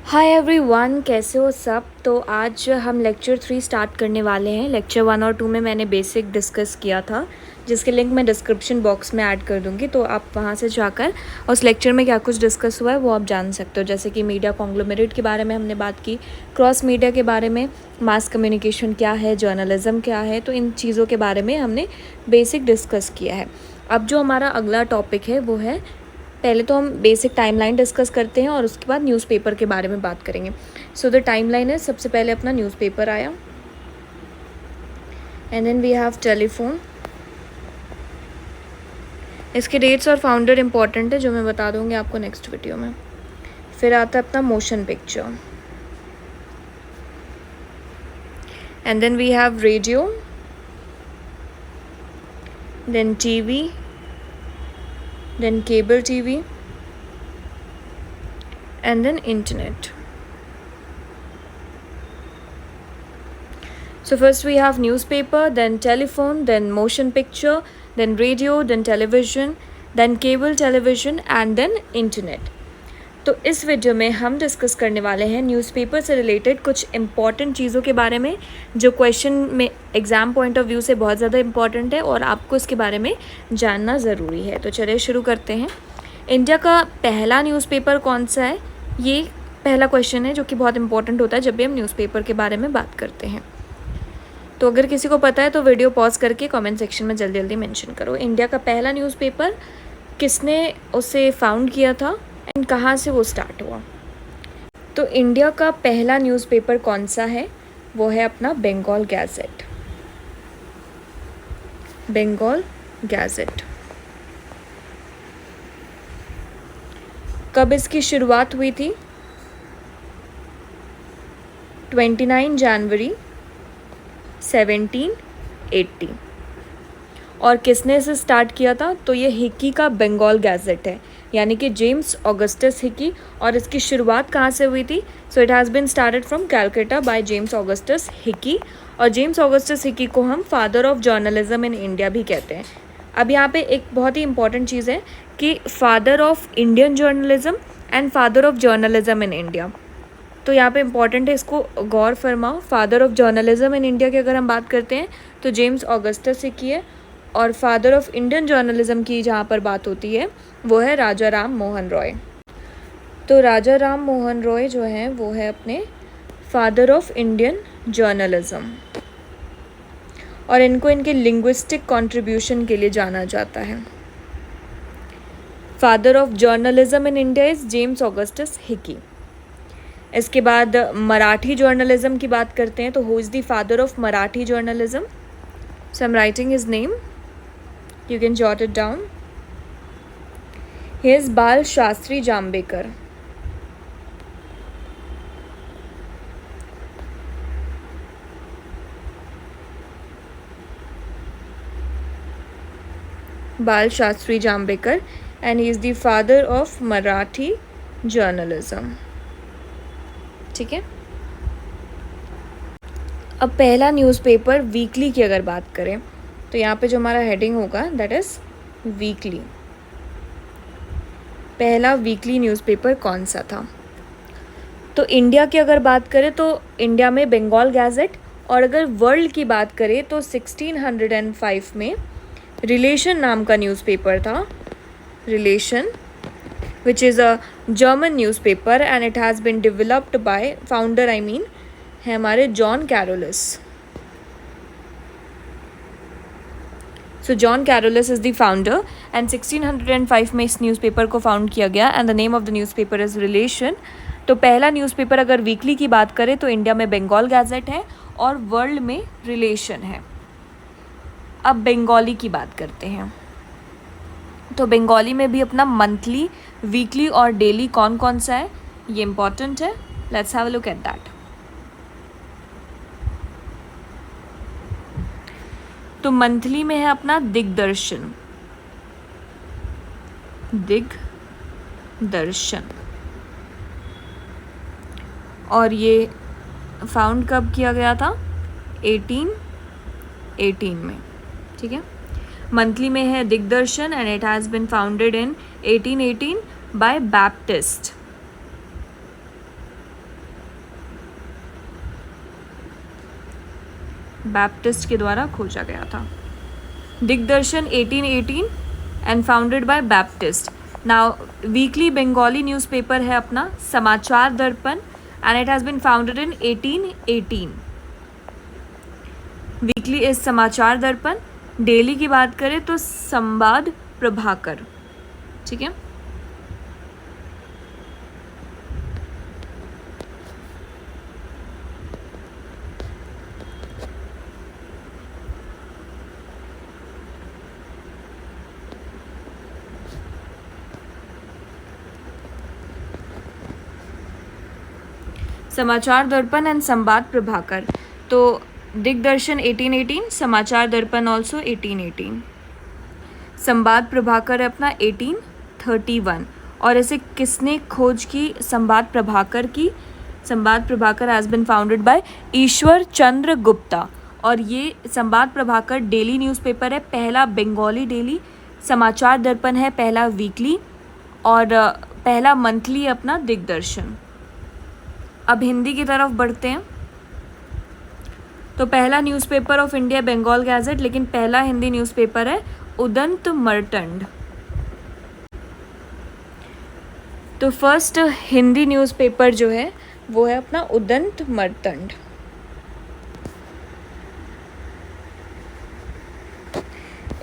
Hi everyone, कैसे हो सब। तो आज हम लेक्चर 3 स्टार्ट करने वाले हैं। लेक्चर 1 और 2 में मैंने बेसिक डिस्कस किया था, जिसके लिंक मैं डिस्क्रिप्शन बॉक्स में ऐड कर दूंगी, तो आप वहां से जाकर उस लेक्चर में क्या कुछ डिस्कस हुआ है वो आप जान सकते हो। जैसे कि मीडिया कॉन्ग्लोमेरेट के बारे में हमने बात की, क्रॉस मीडिया के बारे में, मास कम्युनिकेशन क्या है, जर्नलिज्म क्या है, तो इन चीज़ों के बारे में हमने बेसिक डिस्कस किया है। अब जो हमारा अगला टॉपिक है वो है, पहले तो हम बेसिक टाइमलाइन डिस्कस करते हैं और उसके बाद न्यूज़पेपर के बारे में बात करेंगे। सो द टाइमलाइन है, सबसे पहले अपना न्यूज़पेपर आया, and then we have telephone. इसके डेट्स और फाउंडर इंपॉर्टेंट है, जो मैं बता दूंगी आपको नेक्स्ट वीडियो में। फिर आता है अपना motion picture, and then we have radio, then TV, then cable TV, and then internet. So first we have newspaper, then telephone, then motion picture, then radio, then television, then cable television, and then internet. तो इस video में हम discuss करने वाले हैं newspaper से related कुछ important चीज़ों के बारे में, जो क्वेश्चन में एग्ज़ाम पॉइंट ऑफ व्यू से बहुत ज़्यादा इम्पॉर्टेंट है और आपको इसके बारे में जानना ज़रूरी है। तो चलिए शुरू करते हैं। इंडिया का पहला न्यूज़पेपर कौन सा है, ये पहला क्वेश्चन है जो कि बहुत इंपॉर्टेंट होता है जब भी हम न्यूज़पेपर के बारे में बात करते हैं। तो अगर किसी को पता है तो वीडियो पॉज करके कमेंट सेक्शन में जल्दी जल्दी मेंशन करो। इंडिया का पहला न्यूज़पेपर किसने उसे फाउंड किया था एंड कहाँ से वो स्टार्ट हुआ। तो इंडिया का पहला न्यूज़पेपर कौन सा है, वो है अपना बंगाल गैजेट। बंगाल गैजेट। कब इसकी शुरुआत हुई थी? 29 जनवरी 1780। और किसने इसे स्टार्ट किया था? तो ये हिकी का बंगाल गैजेट है, यानी कि जेम्स ऑगस्टस हिकी। और इसकी शुरुआत कहाँ से हुई थी? So it has been started from Calcutta by James Augustus Hicky. और जेम्स ऑगस्टस हिकी को हम father of journalism in India भी कहते हैं। अब यहाँ पे एक बहुत ही इंपॉर्टेंट चीज़ है कि father of Indian journalism and father of journalism in India. तो यहाँ पे इम्पॉर्टेंट है, इसको गौर फरमाओ। Father of journalism in India की अगर हम बात करते हैं तो जेम्स ऑगस्टस हिकी है, और फादर ऑफ इंडियन जर्नलिज्म की जहाँ पर बात होती है वो है राजा राम मोहन रॉय। तो राजा राम मोहन रॉय जो हैं वो है अपने फादर ऑफ इंडियन जर्नलिज्म, और इनको इनके लिंग्विस्टिक कंट्रीब्यूशन के लिए जाना जाता है। Father of journalism in India is James Augustus Hicky. इसके बाद मराठी जर्नलिज्म की बात करते हैं, तो who is the father of Marathi journalism? So I am writing his name, you can jot it down. He is बाल Shastri Jambhekar. Bal Shastri Jambhekar, and he is the father of Marathi journalism. ठीक है। अब पहला न्यूज़पेपर वीकली की अगर बात करें तो यहाँ पे जो हमारा हेडिंग होगा दैट इज़ वीकली। पहला वीकली न्यूज़पेपर कौन सा था? तो इंडिया की अगर बात करें तो इंडिया में बंगाल गैजेट, और अगर वर्ल्ड की बात करें तो 1605 में रिलेशन नाम का न्यूज़पेपर था। Relation, which is a German newspaper and it has been developed by founder, I mean है हमारे John Carolus. So John Carolus is the founder and 1605 में इस न्यूज़पेपर को फाउंड किया गया and the name of the newspaper is relation. तो पहला newspaper अगर वीकली की बात करें तो इंडिया में बंगाल गैजेट है और वर्ल्ड में रिलेशन है। अब बंगाली की बात करते हैं, तो बंगाली में भी अपना मंथली, वीकली और डेली कौन कौन सा है, ये इंपॉर्टेंट है। Let's have a look at that. तो मंथली में है अपना दिग्दर्शन। दिग्दर्शन, और ये फाउंड कब किया गया था? 1818 में। ठीक है। मंथली में है Digdarshan and it has been founded in 1818 by Baptist. Baptist के द्वारा खोजा गया था। Digdarshan 1818 and founded by Baptist. Now weekly Bengali newspaper है अपना Samachar Darpan and it has been founded in 1818। Weekly is Samachar Darpan. Daily की बात करें तो संवाद प्रभाकर। ठीक है, समाचार दर्पण एंड संवाद प्रभाकर। तो दिग्दर्शन 1818, समाचार दर्पण ऑल्सो 1818, संवाद प्रभाकर है अपना 1831। और इसे किसने खोज की? संवाद प्रभाकर की। Sambad Prabhakar has been founded by Ishwar Chandra Gupta. और ये संवाद प्रभाकर डेली न्यूज़पेपर है, पहला बंगाली डेली। समाचार दर्पण है पहला वीकली, और पहला मंथली है अपना दिग्दर्शन। अब हिंदी की तरफ बढ़ते हैं। तो पहला newspaper of India Bengal gazette, लेकिन पहला हिंदी न्यूज़पेपर है उदंत मर्तंड। तो फर्स्ट हिंदी न्यूज़पेपर जो है वो है अपना Udant Martand.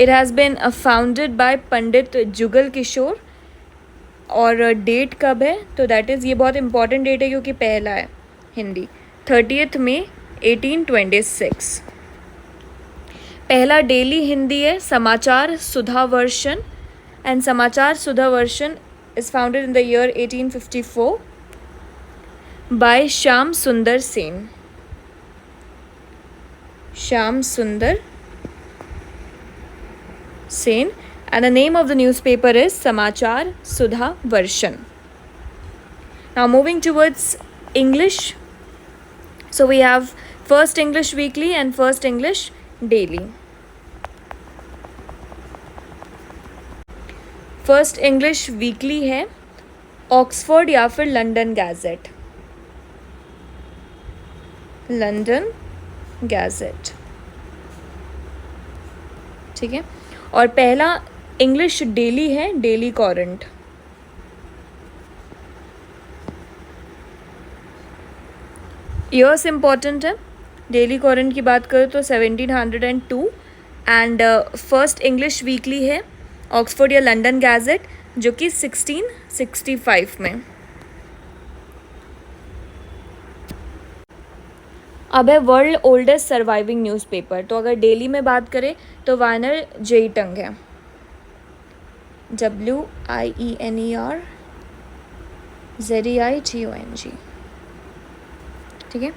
It has been founded by Pandit Jugal Kishore. और डेट कब है? तो दैट इज़, ये बहुत इंपॉर्टेंट डेट है क्योंकि पहला है हिंदी, 30 मई 1826। पहला डेली हिंदी है समाचार Sudha Varshan, and Samachar Sudha Varshan is founded in the year 1854 by Shyam Sundar Sen. Shyam Sundar Sen, and the name of the newspaper is Samachar Sudha Varshan. Now moving towards English. So we have First English Weekly and First English Daily. First English Weekly है Oxford या फिर London gadget. London gadget, ठीक है। और पहला English daily है daily current. Years important है। Daily current की बात करें तो 1702, एंड फर्स्ट इंग्लिश वीकली है ऑक्सफोर्ड या लंदन गैजेट जो कि 1665 में। अब है वर्ल्ड ओल्डेस्ट सर्वाइविंग न्यूज़पेपर। तो अगर डेली में बात करें तो वाइनर जेइटंग है, WIENER ZEITONG, ठीक है।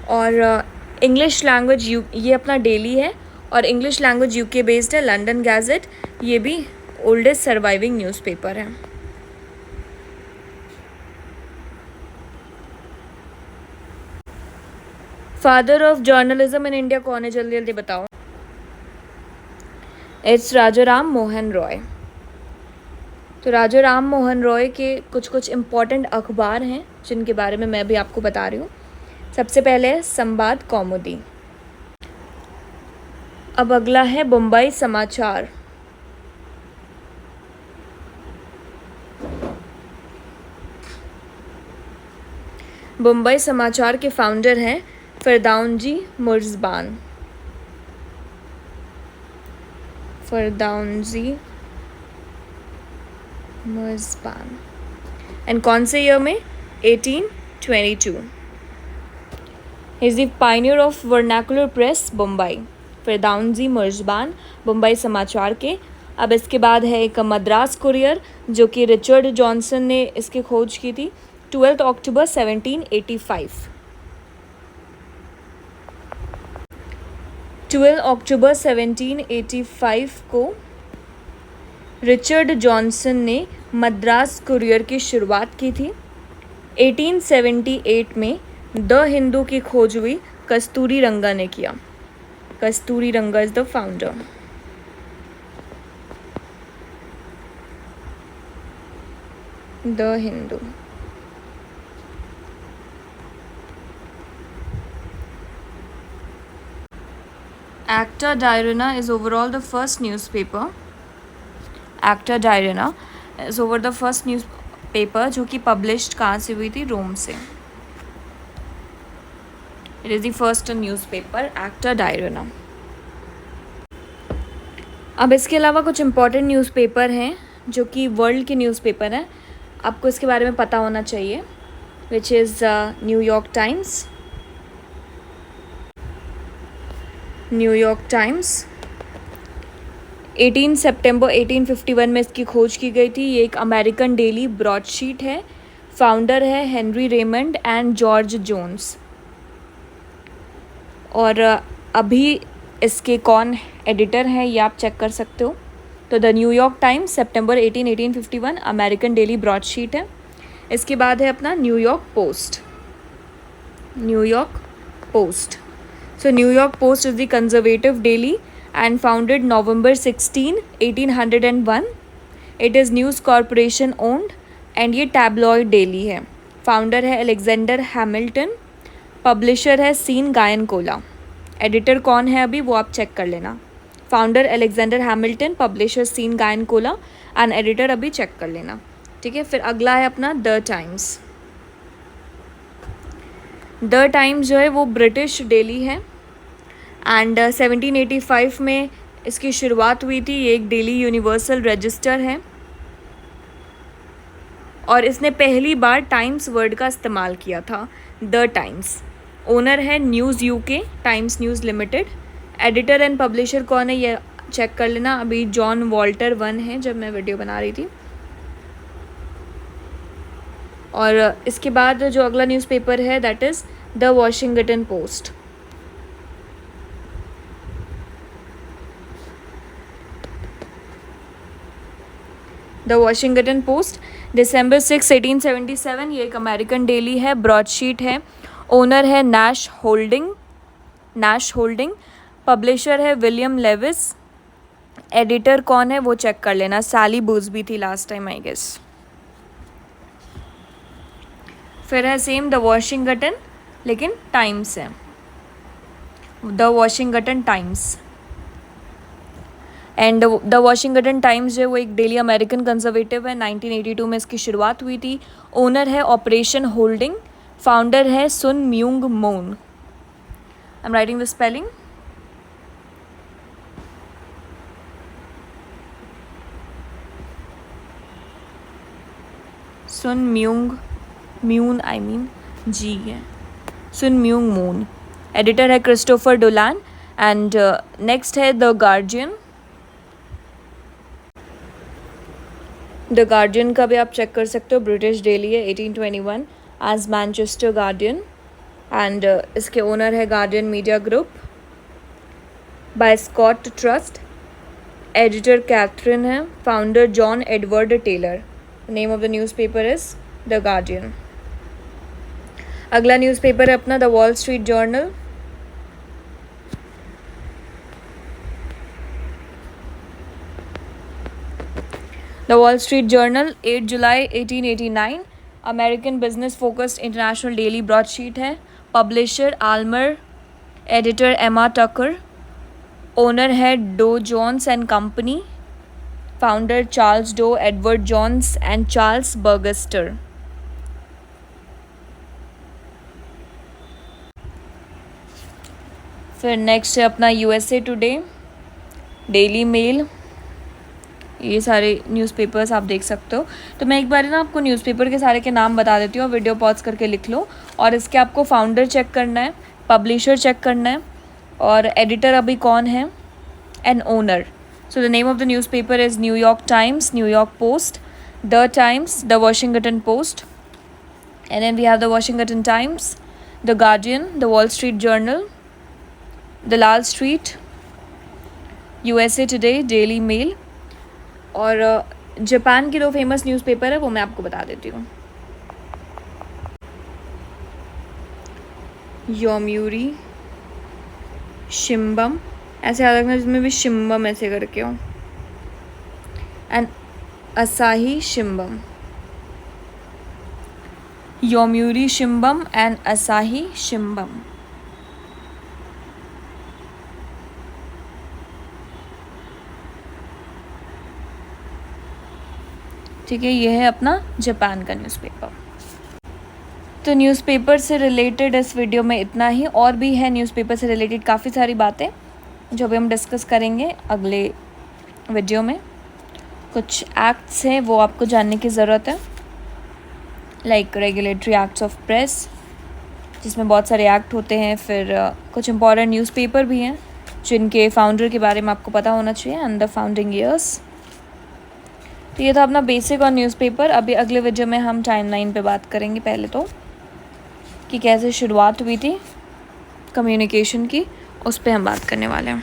और इंग्लिश लैंग्वेज ये अपना डेली है, और इंग्लिश लैंग्वेज UK बेस्ड है लंदन गैजेट, ये भी ओल्डेस्ट सर्वाइविंग न्यूज़पेपर है। Father of journalism in India कौन है? जल्दी जल्दी बताओ। इट्स राजा राम मोहन रॉय। तो राजा राम मोहन रॉय के कुछ कुछ इम्पॉर्टेंट अखबार हैं जिनके बारे में मैं भी आपको बता रही हूँ। सबसे पहले है संवाद कौमुदी। अब अगला है बम्बई समाचार। बम्बई समाचार के फाउंडर हैं फरदाउनजी मुर्ज़बान। फरदाउनजी मुर्ज़बान। एंड कौन से ईयर में? 1822। He is the pioneer of vernacular press Bombay. Fardunji Marzban Bombay Samachar के। अब इसके बाद है एक मद्रास कुरियर जो कि रिचर्ड जॉनसन ने इसकी खोज की थी 12 अक्टूबर 1785। 12 अक्टूबर 1785 को रिचर्ड जॉनसन ने मद्रास कुरियर की शुरुआत की थी। 1878 में द हिंदू की खोज हुई कस्तूरी रंगा ने किया। कस्तूरी रंगा is the founder. The Hindu. Acta Diurna is overall the first newspaper. Acta Diurna is over the first newspaper जो कि published कहाँ से हुई थी? रोम से. It is the first newspaper, Acta Diurna. अब इसके अलावा कुछ इम्पॉर्टेंट न्यूज़पेपर हैं जो कि वर्ल्ड के न्यूज़पेपर हैं, आपको इसके बारे में पता होना चाहिए, which is New York Times. New York Times 18 सितंबर 1851 में इसकी खोज की गई थी. ये एक अमेरिकन डेली ब्रॉडशीट है. फाउंडर है Henry Raymond and George Jones. और अभी इसके कौन एडिटर हैं ये आप चेक कर सकते हो. तो द न्यूयॉर्क टाइम्स सितंबर 1851 अमेरिकन डेली ब्रॉडशीट है. इसके बाद है अपना New York Post. New York Post. So New York Post is the conservative daily and founded November 16, 1801. It is News Corporation owned and ये टैबलॉइड डेली है. फाउंडर है अलेक्जेंडर हैमिल्टन. पब्लिशर है सीन गायन कोला. एडिटर कौन है अभी वो आप चेक कर लेना. Founder Alexander Hamilton, publisher Sean Giancola and editor अभी चेक कर लेना. ठीक है. फिर अगला है अपना द टाइम्स. द टाइम्स जो है वो ब्रिटिश डेली है एंड 1785 में इसकी शुरुआत हुई थी. ये एक डेली यूनिवर्सल रजिस्टर है और इसने पहली बार टाइम्स वर्ड का इस्तेमाल किया था. The times. ओनर है news UK times news limited. Editor and publisher कौन है ये चेक कर लेना. अभी जॉन वॉल्टर वन है जब मैं वीडियो बना रही थी. और इसके बाद जो अगला न्यूज़पेपर है that is the Washington Post. The Washington Post दिसंबर 6, 1877. ये एक अमेरिकन डेली है, ब्रॉडशीट है. ओनर है नैश होल्डिंग. पब्लिशर है विलियम लेविस. एडिटर कौन है वो चेक कर लेना. सैली बूज़बी थी लास्ट टाइम आई गेस. फिर है सेम द वॉशिंगटन लेकिन टाइम्स है. The Washington Times. And the Washington Times जो है वो एक डेली अमेरिकन कंजर्वेटिव है. 1982 में इसकी शुरुआत हुई थी. ओनर है ऑपरेशन होल्डिंग. फाउंडर है Sun Myung Moon. I am writing the spelling. Sun Myun I mean G है. Sun Myung Moon. एडिटर है क्रिस्टोफर डोलान. एंड नेक्स्ट है द गार्जियन. द गार्जियन का भी आप चेक कर सकते हो. ब्रिटिश डेली है. 1821 एज मैनचेस्टर गार्डियन. एंड इसके ओनर है Guardian Media Group by Scott Trust. Editor Katharine है. Founder John Edward Taylor. Name of the newspaper is the Guardian. अगला न्यूज़पेपर है अपना the Wall Street Journal. The Wall Street Journal 8 जुलाई 1889. American business focused international daily broadsheet है. Publisher आल्मर. Editor Emma Tucker. Owner है Dow Jones and company. Founder Charles Dow, Edward Jones and Charles बर्गस्टर. फिर next है अपना USA Today, Daily mail. ये सारे newspapers आप देख सकते हो. तो मैं एक बार ना आपको न्यूज़पेपर के सारे के नाम बता देती हूँ. वीडियो पॉज करके लिख लो. और इसके आपको फाउंडर चेक करना है, पब्लिशर चेक करना है और एडिटर अभी कौन है and owner. So the name of the newspaper is New York Times, New York Post, the Times, the Washington Post. And then we have the Washington Times, the Guardian, the Wall Street Journal, Dalal Street, USA Today, Daily Mail. और Japan के 2 famous newspaper है वो मैं आपको बता देती हूँ. योम्यूरी शिम्बम, ऐसे याद रखना जिसमें भी शिम्बम ऐसे करके हो. एंड असाही शिम्बम. योम्यूरी शिम्बम एंड असाही शिम्बम. ठीक है, ये है अपना जापान का न्यूज़पेपर। तो न्यूज़पेपर से रिलेटेड इस वीडियो में इतना ही, और भी है न्यूज़पेपर से रिलेटेड काफ़ी सारी बातें जो भी हम डिस्कस करेंगे अगले वीडियो में। कुछ एक्ट्स हैं वो आपको जानने की ज़रूरत है, like regulatory acts of press, जिसमें बहुत सारे एक्ट होते हैं। फिर कुछ इंपॉर्टेंट न्यूज़पेपर भी हैं जिनके फाउंडर के बारे में आपको पता होना चाहिए, एंड द फाउंडिंग ईयर्स। तो ये था अपना बेसिक और न्यूज़पेपर। अभी अगले वीडियो में हम टाइमलाइन पे बात करेंगे, पहले तो कि कैसे शुरुआत हुई थी कम्युनिकेशन की, उस पर हम बात करने वाले हैं।